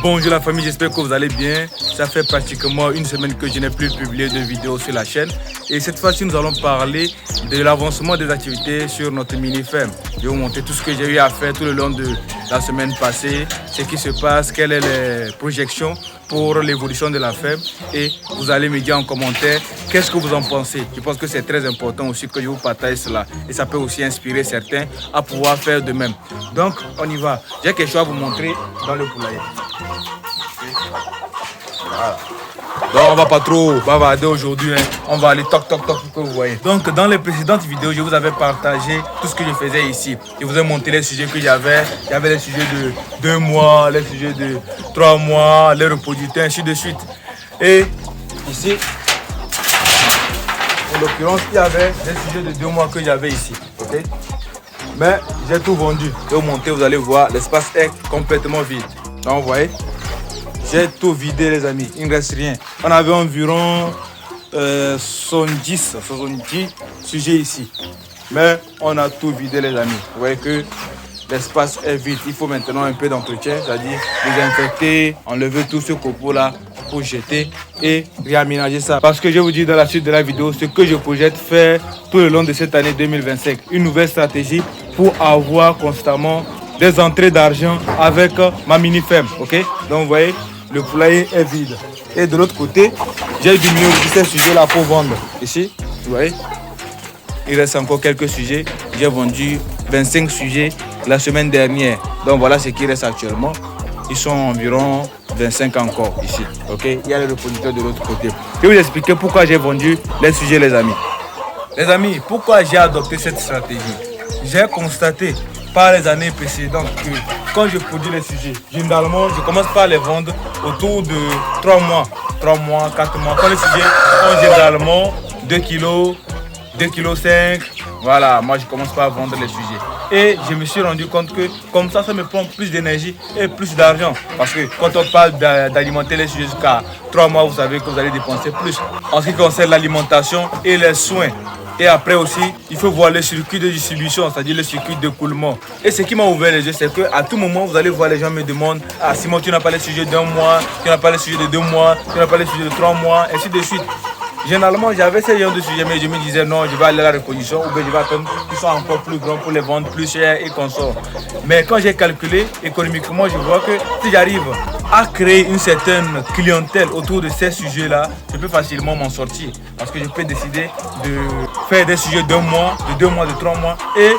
Bonjour la famille, j'espère que vous allez bien. Ça fait pratiquement une semaine que je n'ai plus publié de vidéos sur la chaîne. Et cette fois-ci, nous allons parler de l'avancement des activités sur notre mini-ferme. Je vais vous montrer tout ce que j'ai eu à faire tout le long de la semaine passée, ce qui se passe, quelles sont les projections pour l'évolution de la ferme. Et vous allez me dire en commentaire qu'est-ce que vous en pensez. Je pense que c'est très important aussi que je vous partage cela. Et ça peut aussi inspirer certains à pouvoir faire de même. Donc, on y va. J'ai quelque chose à vous montrer dans le poulailler. Voilà. Donc on va pas trop bavarder aujourd'hui, hein. On va aller toc toc toc que vous voyez. Donc dans les précédentes vidéos, je vous avais partagé tout ce que je faisais ici. Je vous ai montré les sujets que j'avais. Il y avait les sujets de 2 mois, les sujets de 3 mois, les reproducteurs, ainsi de suite. Et ici, en l'occurrence, il y avait des sujets de 2 mois que j'avais ici. Okay? Mais j'ai tout vendu. Je vais vous montrer, vous allez voir, l'espace est complètement vide. Donc vous voyez, j'ai tout vidé les amis, il ne reste rien. On avait environ 70 sujets ici. Mais on a tout vidé les amis. Vous voyez que l'espace est vide. Il faut maintenant un peu d'entretien, c'est-à-dire désinfecter, enlever tout ce copeau là pour jeter et réaménager ça. Parce que je vous dis dans la suite de la vidéo ce que je projette faire tout le long de cette année 2025. Une nouvelle stratégie pour avoir constamment des entrées d'argent avec ma mini-ferme. Ok? Donc vous voyez, le poulailler est vide. Et de l'autre côté, j'ai diminué aussi ces sujets-là pour vendre. Ici, vous voyez, il reste encore quelques sujets. J'ai vendu 25 sujets la semaine dernière. Donc voilà ce qui reste actuellement. Ils sont environ 25 encore ici. Ok? Il y a les reproducteurs de l'autre côté. Je vais vous expliquer pourquoi j'ai vendu les sujets, les amis. Les amis, pourquoi j'ai adopté cette stratégie? J'ai constaté par les années précédentes que quand je produis les sujets, généralement, je commence par les vendre autour de 3 mois, 4 mois. Quand les sujets ont généralement 2 kg, 2,5 kg, voilà, moi je commence par vendre les sujets. Et je me suis rendu compte que comme ça me prend plus d'énergie et plus d'argent. Parce que quand on parle d'alimenter les sujets jusqu'à 3 mois, vous savez que vous allez dépenser plus. En ce qui concerne l'alimentation et les soins. Et après aussi, il faut voir le circuit de distribution, c'est-à-dire le circuit d'écoulement. Et ce qui m'a ouvert les yeux, c'est qu'à tout moment, vous allez voir les gens me demandent « Ah Simon, tu n'as pas les sujets d'1 mois, tu n'as pas les sujets de 2 mois, tu n'as pas les sujets de 3 mois, ainsi de suite. » Généralement, j'avais ces genres de sujets, mais je me disais non, je vais aller à la reproduction ou bien je vais attendre qu'ils soient encore plus grands pour les vendre plus cher et qu'on sort. Mais quand j'ai calculé économiquement, je vois que si j'arrive à créer une certaine clientèle autour de ces sujets-là, je peux facilement m'en sortir. Parce que je peux décider de faire des sujets d'1 mois, de 2 mois, de 3 mois. Et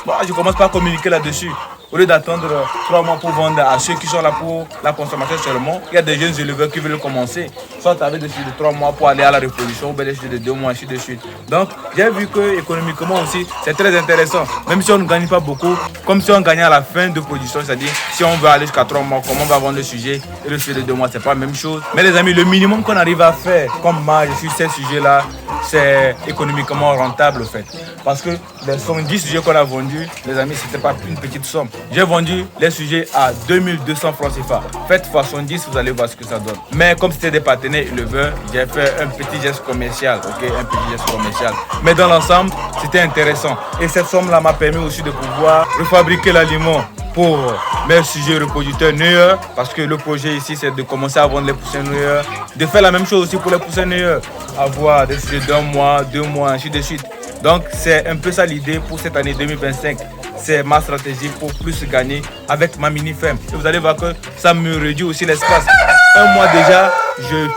bon, je commence par communiquer là-dessus. Au lieu d'attendre 3 mois pour vendre à ceux qui sont là pour la consommation seulement, il y a des jeunes éleveurs qui veulent commencer. Soit avec des sujets de 3 mois pour aller à la reproduction, ou bien des sujets de 2 mois, ainsi de suite. Donc, j'ai vu que économiquement aussi, c'est très intéressant. Même si on ne gagne pas beaucoup, comme si on gagnait à la fin de production, c'est-à-dire si on veut aller jusqu'à 3 mois, comment on va vendre le sujet et le sujet de 2 mois, c'est pas la même chose. Mais les amis, le minimum qu'on arrive à faire comme marge sur ces sujets-là, c'est économiquement rentable en fait. Parce que les 110 sujets qu'on a vendus, les amis, c'était pas une petite somme. J'ai vendu les sujets à 2200 francs CFA. Faites fois 70, vous allez voir ce que ça donne. Mais comme c'était des partenaires éleveurs, j'ai fait un petit geste commercial, ok, un petit geste commercial. Mais dans l'ensemble, c'était intéressant. Et cette somme-là m'a permis aussi de pouvoir refabriquer l'aliment pour mes sujets reproducteurs neuilleurs, parce que le projet ici c'est de commencer à vendre les poussins neuilleurs, de faire la même chose aussi pour les poussins neuilleurs, avoir des sujets d'1 mois, 2 mois, ainsi de suite. Donc c'est un peu ça l'idée pour cette année 2025. C'est ma stratégie pour plus gagner avec ma mini-ferme. Et vous allez voir que ça me réduit aussi l'espace. 1 mois déjà,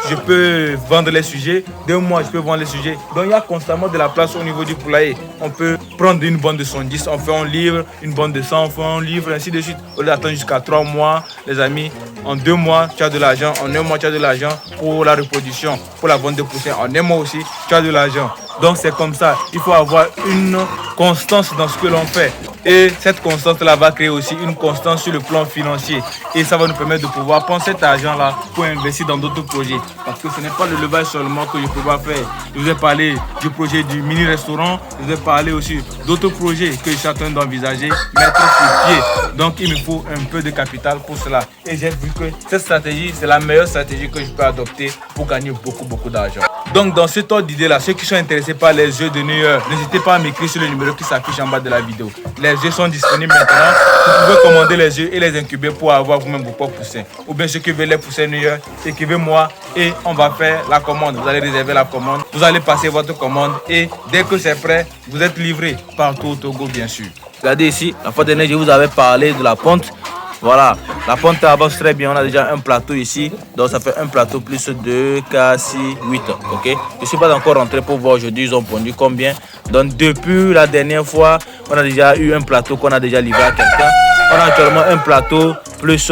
je peux vendre les sujets. 2 mois, je peux vendre les sujets. Donc il y a constamment de la place au niveau du poulailler. On peut prendre une bande de 110, on fait un livre, une bande de 100, on fait un livre, ainsi de suite. Au lieu d'attendre jusqu'à 3 mois, les amis, en 2 mois, tu as de l'argent. En 1 mois, tu as de l'argent pour la reproduction, pour la vente de poussins. En 1 mois aussi, tu as de l'argent. Donc c'est comme ça. Il faut avoir une constance dans ce que l'on fait. Et cette constance-là va créer aussi une constance sur le plan financier. Et ça va nous permettre de pouvoir prendre cet argent-là pour investir dans d'autres projets. Parce que ce n'est pas le levage seulement que je peux pas faire. Je vous ai parlé du projet du mini-restaurant. Je vous ai parlé aussi d'autres projets que je suis en train d'envisager, mettre sur pied. Donc il me faut un peu de capital pour cela. Et j'ai vu que cette stratégie, c'est la meilleure stratégie que je peux adopter pour gagner beaucoup d'argent. Donc dans cet ordre d'idée là, ceux qui sont intéressés par les œufs de New York, n'hésitez pas à m'écrire sur le numéro qui s'affiche en bas de la vidéo. Les œufs sont disponibles maintenant. Vous pouvez commander les œufs et les incuber pour avoir vous-même vos propres poussins. Ou bien ceux qui veulent les poussins New York, écrivez-moi et on va faire la commande. Vous allez réserver la commande, vous allez passer votre commande et dès que c'est prêt, vous êtes livré partout au Togo bien sûr. Regardez ici, la fois dernière je vous avais parlé de la ponte. Voilà, la ponte avance très bien. On a déjà un plateau ici. Donc ça fait un plateau plus 2, 4, 6, 8. Ok. Je ne suis pas encore rentré pour voir aujourd'hui ils ont pondu combien. Donc depuis la dernière fois, on a déjà eu un plateau qu'on a déjà livré à quelqu'un. On a actuellement un plateau plus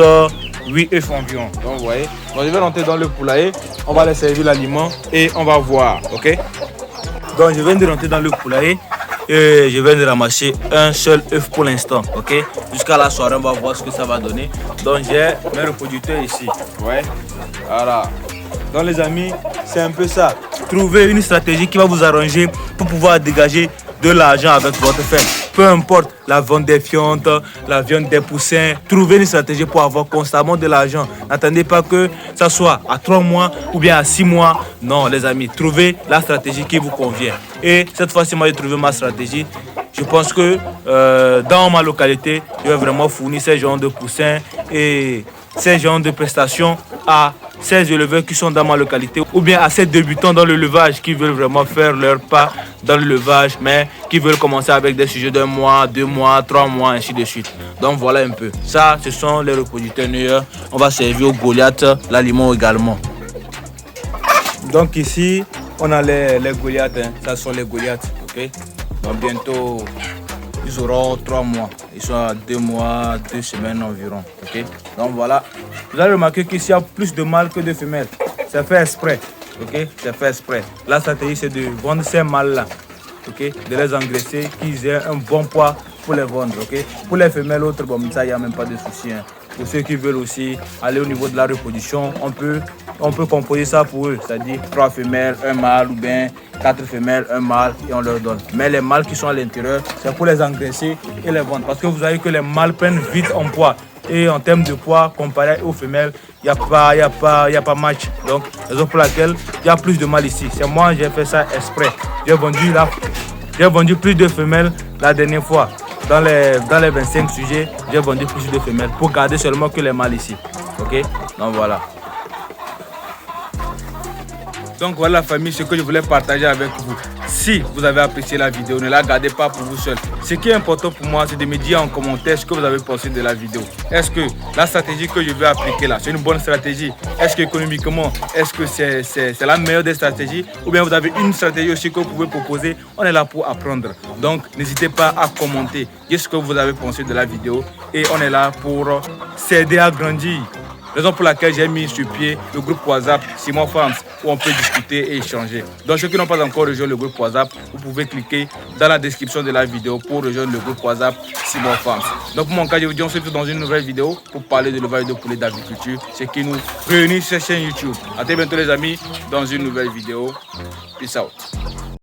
8 œufs environ. Donc vous voyez. Donc je vais rentrer dans le poulailler. On va les servir l'aliment et on va voir. Ok. Donc je viens de rentrer dans le poulailler. Et je viens de ramasser un seul œuf pour l'instant, ok. Jusqu'à la soirée, on va voir ce que ça va donner. Donc j'ai mes reproducteurs ici, ouais. Voilà. Donc les amis, c'est un peu ça. Trouvez une stratégie qui va vous arranger pour pouvoir dégager de l'argent avec votre ferme. Peu importe la vente des fientes, la viande des poussins, trouvez une stratégie pour avoir constamment de l'argent. N'attendez pas que ça soit à 3 mois ou bien à 6 mois. Non les amis, trouvez la stratégie qui vous convient. Et cette fois-ci, moi j'ai trouvé ma stratégie. Je pense que dans ma localité, je vais vraiment fournir ces genres de poussins et ces genres de prestations à ces éleveurs qui sont dans ma localité ou bien à ces débutants dans le levage qui veulent vraiment faire leur pas dans le levage mais qui veulent commencer avec des sujets d'1 mois, 2 mois, 3 mois, ainsi de suite. Donc voilà un peu. Ça, ce sont les reproducteurs New York. On va servir aux Goliaths l'aliment également. Donc ici, on a les Goliaths. Hein. Ça sont les Goliaths. Ok. Donc bientôt, ils auront 3 mois. Ils sont à 2 mois, 2 semaines environ. Ok. Donc voilà. Vous allez remarquer qu'ici, il y a plus de mâles que de femelles. C'est fait exprès. Ok. C'est fait exprès. La stratégie, c'est de vendre ces mâles-là. Ok. De les engraisser, qu'ils aient un bon poids pour les vendre. Ok. Pour les femelles, autres, bon, ça, il n'y a même pas de souci. Hein. Pour ceux qui veulent aussi aller au niveau de la reproduction, on peut composer ça pour eux. C'est-à-dire 3 femelles, 1 mâle ou bien 4 femelles, 1 mâle et on leur donne. Mais les mâles qui sont à l'intérieur, c'est pour les engraisser et les vendre. Parce que vous savez que les mâles prennent vite en poids. Et en termes de poids, comparé aux femelles, il n'y a pas match. Donc, raison pour laquelle il y a plus de mâles ici. C'est moi, j'ai fait ça exprès. J'ai vendu plus de femelles la dernière fois. Dans les 25 sujets, j'ai vendu plus de femelles pour garder seulement que les mâles ici. Ok? Donc voilà. Donc voilà la famille, ce que je voulais partager avec vous. Si vous avez apprécié la vidéo, ne la gardez pas pour vous seul. Ce qui est important pour moi, c'est de me dire en commentaire ce que vous avez pensé de la vidéo. Est-ce que la stratégie que je vais appliquer là, c'est une bonne stratégie? Est-ce qu'économiquement, est-ce que c'est la meilleure des stratégies? Ou bien vous avez une stratégie aussi que vous pouvez proposer? On est là pour apprendre. Donc n'hésitez pas à commenter. Dites ce que vous avez pensé de la vidéo. Et on est là pour s'aider à grandir. Raison pour laquelle j'ai mis sur pied le groupe WhatsApp Simon Farms où on peut discuter et échanger. Donc ceux qui n'ont pas encore rejoint le groupe WhatsApp, vous pouvez cliquer dans la description de la vidéo pour rejoindre le groupe WhatsApp Simon Farms. Donc pour mon cas, je vous dis on se retrouve dans une nouvelle vidéo pour parler de l'élevage de poulets d'agriculture, ce qui nous réunit sur cette chaîne YouTube. A très bientôt les amis dans une nouvelle vidéo. Peace out.